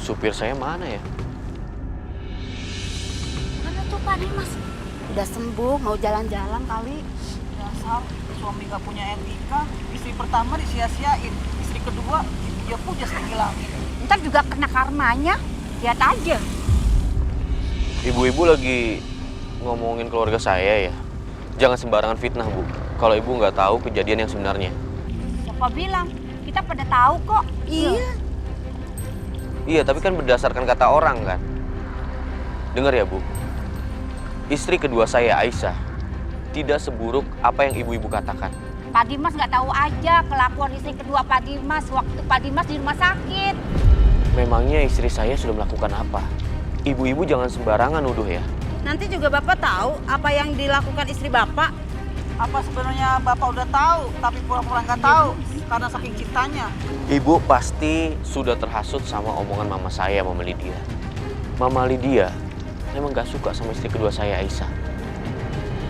supir saya mana ya? Mana tuh Pak Dimas? Udah sembuh, mau jalan-jalan kali. Dasar suami gak punya etika, istri pertama disia-siain, istri kedua dia puja setinggi langit. Ntar juga kena karmanya, lihat aja. Ibu-ibu lagi ngomongin keluarga saya ya. Jangan sembarangan fitnah, Bu. Kalau ibu nggak tahu kejadian yang sebenarnya. Siapa bilang? Kita pada tahu kok. Iya. Iya, tapi kan berdasarkan kata orang kan. Dengar ya, Bu. Istri kedua saya, Aisyah, tidak seburuk apa yang ibu-ibu katakan. Pak Dimas nggak tahu aja kelakuan istri kedua Pak Dimas waktu Pak Dimas di rumah sakit. Memangnya istri saya sudah melakukan apa? Ibu-ibu jangan sembarangan nuduh ya. Nanti juga Bapak tahu apa yang dilakukan istri Bapak. Apa sebenarnya Bapak udah tahu, tapi pura-pura nggak tahu karena saking cintanya. Ibu pasti sudah terhasut sama omongan mama saya, Mama Lydia. Mama Lydia memang gak suka sama istri kedua saya, Aisyah.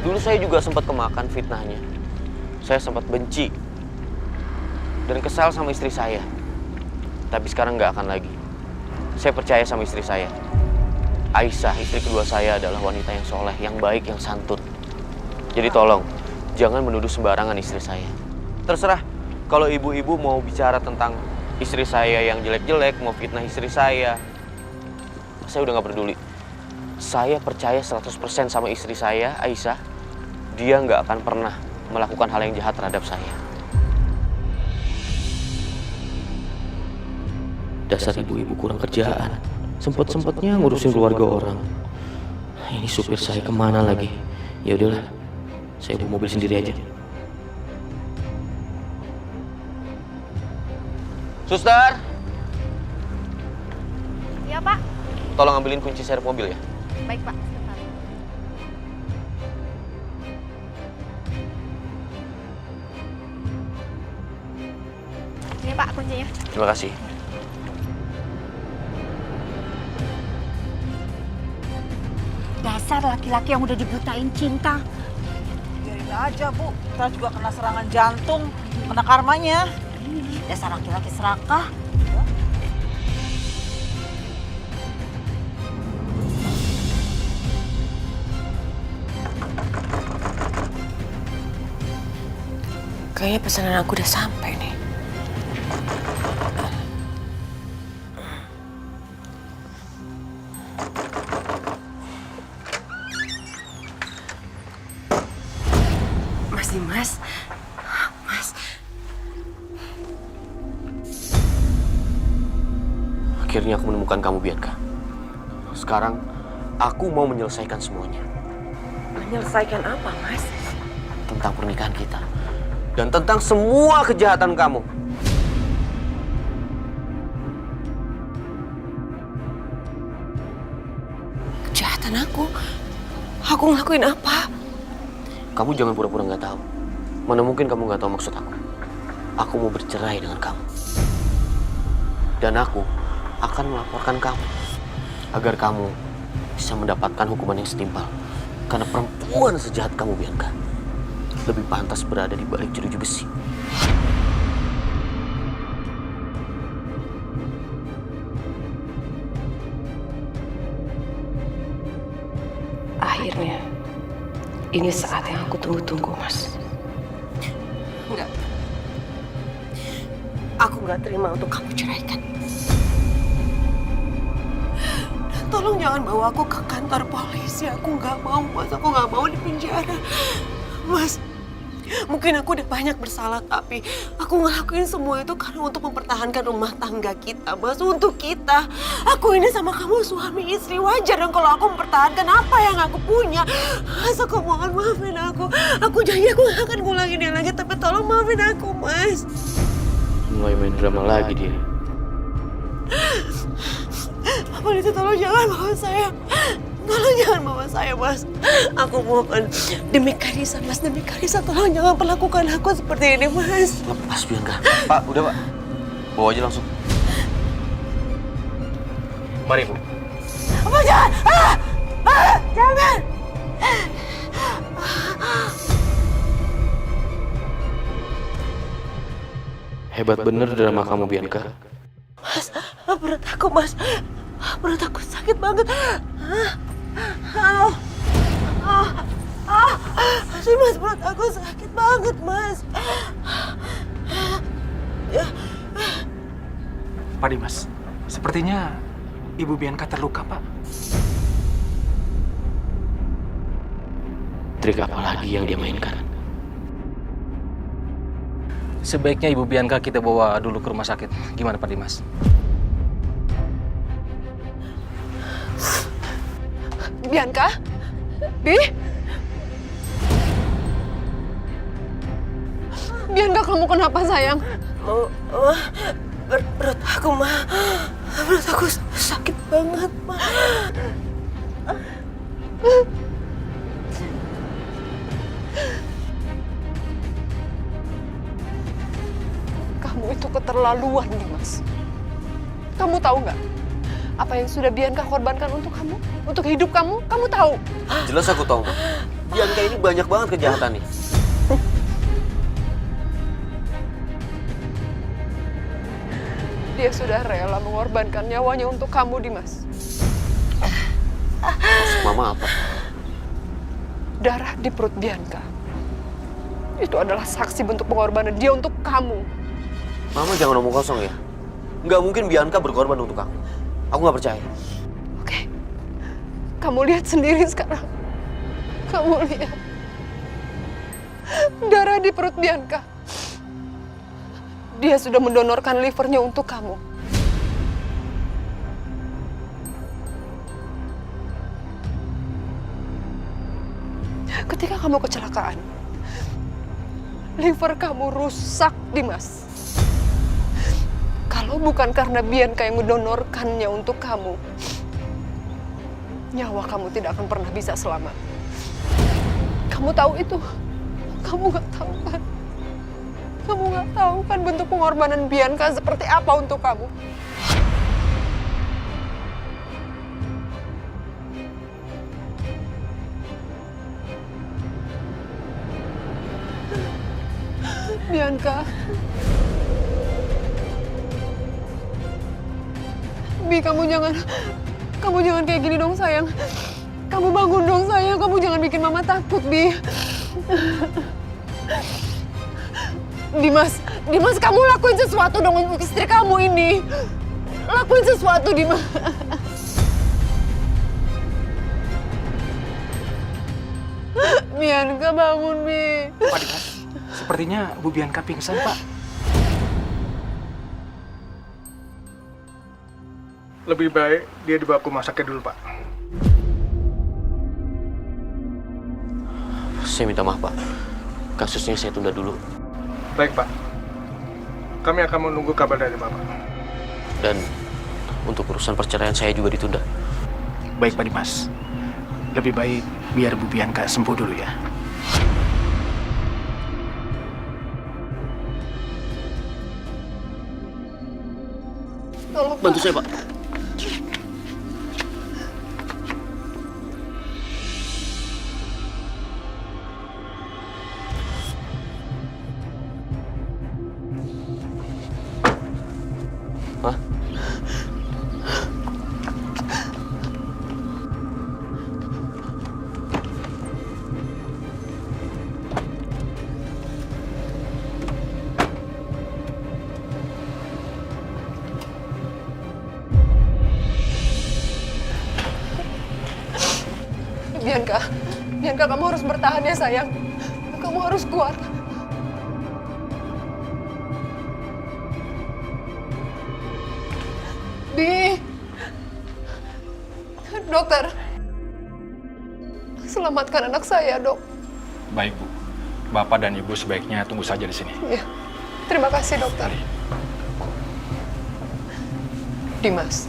Dulu saya juga sempat kemakan fitnahnya. Saya sempat benci dan kesal sama istri saya. Tapi sekarang gak akan lagi. Saya percaya sama istri saya. Aisyah, istri kedua saya adalah wanita yang soleh, yang baik, yang santun. Jadi tolong, jangan menuduh sembarangan istri saya. Terserah, kalau ibu-ibu mau bicara tentang istri saya yang jelek-jelek, mau fitnah istri saya udah gak peduli. Saya percaya 100% sama istri saya, Aisyah. Dia gak akan pernah melakukan hal yang jahat terhadap saya. Dasar ibu-ibu kurang kerjaan. Sempet-sempetnya ngurusin keluarga orang. Ini supir saya kemana lagi? Ya udahlah, saya bawa mobil sendiri aja. Suster, Iya Pak. tolong ambilin kunci serep mobil ya. Baik Pak. Sebentar. Ini Pak kuncinya. Terima kasih. Dasar laki-laki yang udah dibutain cinta. Biarin aja Bu, kita juga kena serangan jantung, kena karmanya. Dasar laki-laki serakah. Kayaknya pesanan aku udah sampai nih. Mas Dimas, Mas. Akhirnya aku menemukan kamu, Bianca. Sekarang, aku mau menyelesaikan semuanya. Menyelesaikan apa, Mas? Tentang pernikahan kita. Dan tentang semua kejahatan kamu. Kejahatan aku? Aku ngelakuin apa? Kamu jangan pura-pura nggak tahu. Mana mungkin kamu nggak tahu maksud aku. Aku mau bercerai dengan kamu. Dan aku akan melaporkan kamu. Agar kamu bisa mendapatkan hukuman yang setimpal. Karena perempuan sejahat kamu, Bianca, lebih pantas berada di balik jeruji besi. Akhirnya, ini saat yang aku tunggu-tunggu, Mas. Enggak. Aku nggak terima untuk kamu ceraikan. Dan tolong jangan bawa aku ke kantor polisi. Aku nggak mau, Mas. Aku nggak mau di penjara. Mas, mungkin aku udah banyak bersalah, tapi aku ngelakuin semua itu karena untuk mempertahankan rumah tangga kita, Mas. Untuk kita. Aku ini sama kamu suami istri, wajar dong kalau aku mempertahankan apa yang aku punya. Mas, aku mohon maafin aku. Aku janji aku gak akan ngulangin ini lagi, tapi tolong maafin aku, Mas. Mulai main drama lagi dia. Apa itu, tolong jangan bawa saya. Tolong jangan bawa saya, Mas. Aku mohon. Demi Karissa, Mas. Demi Karissa, tolong jangan perlakukan aku seperti ini, Mas. Lepas, Bianca. Pak, udah, Pak. Bawa aja langsung. Mari, Bu. Apa, jangan! Jangan! Hebat bener drama kamu, Bianca. Mas, Perut aku, Mas. Perut aku sakit banget. Ah, ah, ah. Sih, Mas, perut aku sakit banget, Mas. Ya. Pak Dimas, sepertinya Ibu Bianca terluka, Pak. Trik apa lagi yang dia mainkan? Sebaiknya Ibu Bianca kita bawa dulu ke rumah sakit. Gimana Pak Dimas? Bianca? Bi? Bianca, kamu kenapa, sayang? Perut aku, Ma. Perut aku sakit banget, Ma. Kamu itu keterlaluan, Dimas. Kamu tahu nggak apa yang sudah Bianca korbankan untuk kamu, untuk hidup kamu? Kamu tahu? Jelas aku tahu, Ma. Bianca ini banyak banget kejahatannya. Dia sudah rela mengorbankan nyawanya untuk kamu, Dimas. Maksud Mama apa? Darah di perut Bianca itu adalah saksi bentuk pengorbanan dia untuk kamu. Mama jangan omong kosong ya. Nggak mungkin Bianca berkorban untuk aku. Aku nggak percaya. Oke, kamu lihat sendiri sekarang. Kamu lihat darah di perut Bianca. Dia sudah mendonorkan livernya untuk kamu. Ketika kamu kecelakaan, liver kamu rusak, Dimas. Kalau bukan karena Bianca yang mendonorkannya untuk kamu, nyawa kamu tidak akan pernah bisa selamat. Kamu tahu itu? Kamu nggak tahu kan? Kamu nggak tahu kan bentuk pengorbanan Bianca seperti apa untuk kamu? Bianca. Bi, kamu jangan kayak gini dong, sayang. Kamu bangun dong, sayang. Kamu jangan bikin Mama takut, Bi. Dimas, kamu lakuin sesuatu dong untuk istri kamu ini. Lakuin sesuatu, Dimas. Bianca, bangun, Bi. Pak Dimas, sepertinya Bu Bianca pingsan, Pak. Lebih baik dia dibawa ke rumah sakit dulu, Pak. Saya minta maaf, Pak. Kasusnya saya tunda dulu. Baik, Pak. Kami akan menunggu kabar dari Bapak. Dan untuk urusan perceraian saya juga ditunda. Baik, Pak Dimas. Lebih baik biar Bu Bianca sembuh dulu ya. Tolong, Bantu Pak. saya, Pak. Hah? Bianca, kamu harus bertahan ya, sayang. Kamu harus kuat. Bi, dokter, selamatkan anak saya, dok. Baik, Bu. Bapak dan Ibu sebaiknya tunggu saja di sini. Ya, terima kasih, dokter. Dimas,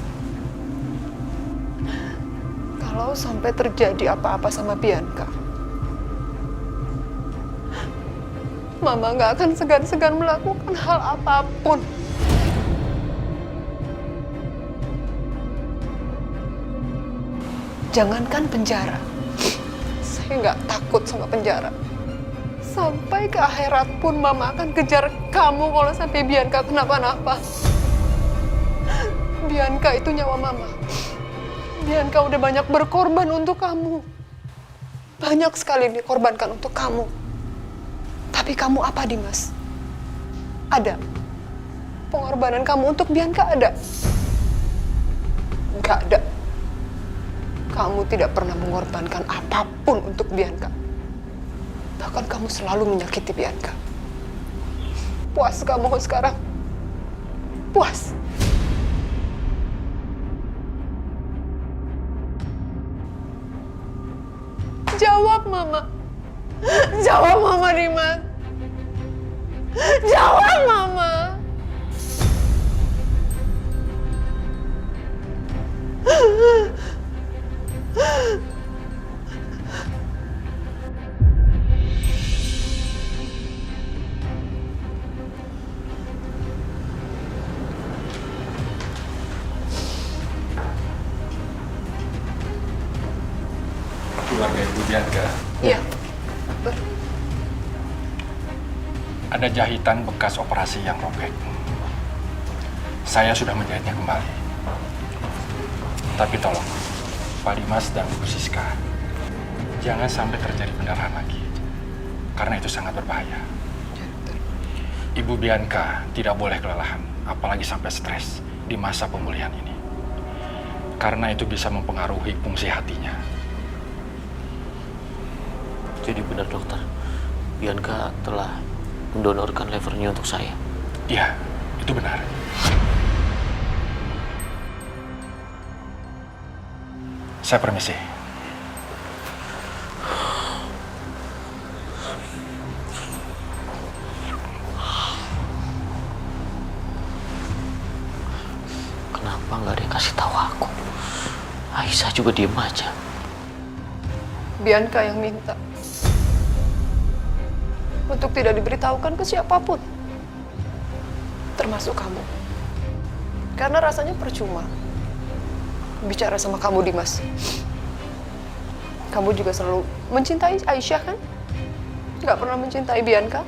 kalau sampai terjadi apa-apa sama Bianca, Mama nggak akan segan-segan melakukan hal apapun. Jangankan penjara, saya nggak takut sama penjara. Sampai ke akhirat pun Mama akan kejar kamu kalau sampai Bianca kenapa-napa. Bianca itu nyawa Mama. Bianca udah banyak berkorban untuk kamu. Banyak sekali dikorbankan untuk kamu. Tapi kamu apa, Dimas? Ada. Pengorbanan kamu untuk Bianca ada? Nggak ada. Kamu tidak pernah mengorbankan apapun untuk Bianca. Bahkan kamu selalu menyakiti Bianca. Puas kamu sekarang? Puas? Jawab, Mama. Jawab, Mama, Dimas. Jawab, Mama. Keluarga Ibu Bianca, Iya. ada jahitan bekas operasi yang robek. Saya sudah menjahitnya kembali. Tapi tolong, Pak Dimas dan Bu Siska, jangan sampai terjadi pendarahan lagi. Karena itu sangat berbahaya. Ibu Bianca tidak boleh kelelahan, apalagi sampai stres di masa pemulihan ini. Karena itu bisa mempengaruhi fungsi hatinya. Jadi benar dokter, Bianca telah mendonorkan levernya untuk saya. Iya, itu benar. Saya permisi. Kenapa nggak ada yang kasih tahu aku? Aisyah juga diem aja. Bianca yang minta untuk tidak diberitahukan ke siapapun, termasuk kamu. Karena rasanya percuma bicara sama kamu, Dimas. Kamu juga selalu mencintai Aisyah, kan? Nggak pernah mencintai Bianca.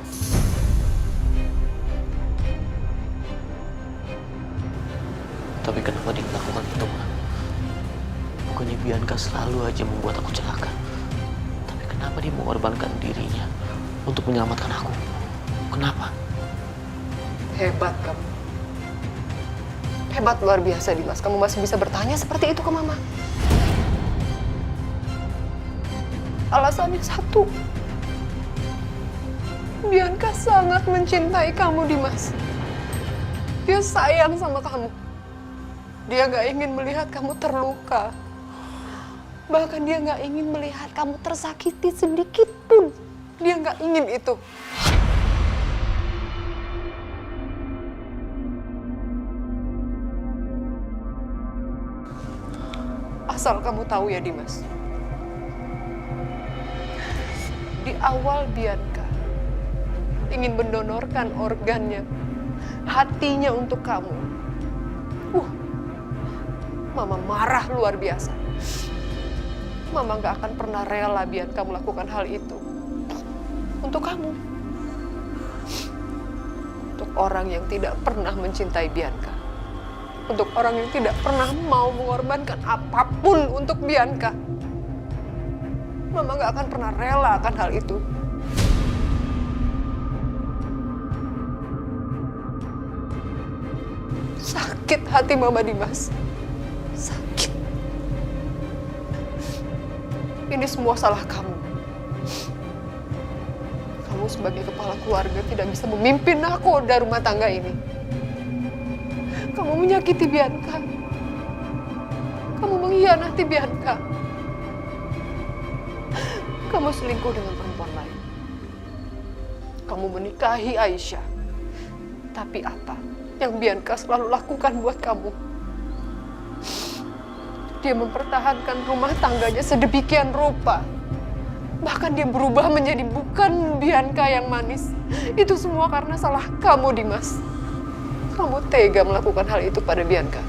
Tapi kenapa dia melakukan itu, Ma? Bukannya Bianca selalu aja membuat aku celaka. Tapi kenapa dia mengorbankan dirinya untuk menyelamatkan aku? Kenapa? Hebat kamu. Hebat luar biasa, Dimas. Kamu masih bisa bertanya seperti itu ke Mama. Alasannya satu. Bianca sangat mencintai kamu, Dimas. Dia sayang sama kamu. Dia gak ingin melihat kamu terluka. Bahkan dia gak ingin melihat kamu tersakiti sedikit pun. Dia gak ingin itu. Asal kamu tahu ya, Dimas. Di awal Bianca ingin mendonorkan organnya, hatinya untuk kamu. Mama marah luar biasa. Mama gak akan pernah rela Bianca melakukan hal itu. Untuk kamu. Untuk orang yang tidak pernah mencintai Bianca. Untuk orang yang tidak pernah mau mengorbankan apapun untuk Bianca. Mama gak akan pernah rela akan hal itu. Sakit hati Mama, Dimas. Sakit. Ini semua salah kamu. Kamu sebagai kepala keluarga tidak bisa memimpin nakoda rumah tangga ini. Kamu menyakiti Bianca. Kamu mengkhianati Bianca. Kamu selingkuh dengan perempuan lain. Kamu menikahi Aisyah. Tapi apa yang Bianca selalu lakukan buat kamu? Dia mempertahankan rumah tangganya sedemikian rupa. Bahkan dia berubah menjadi bukan Bianca yang manis. Itu semua karena salah kamu, Dimas. Kamu tega melakukan hal itu pada Bianca.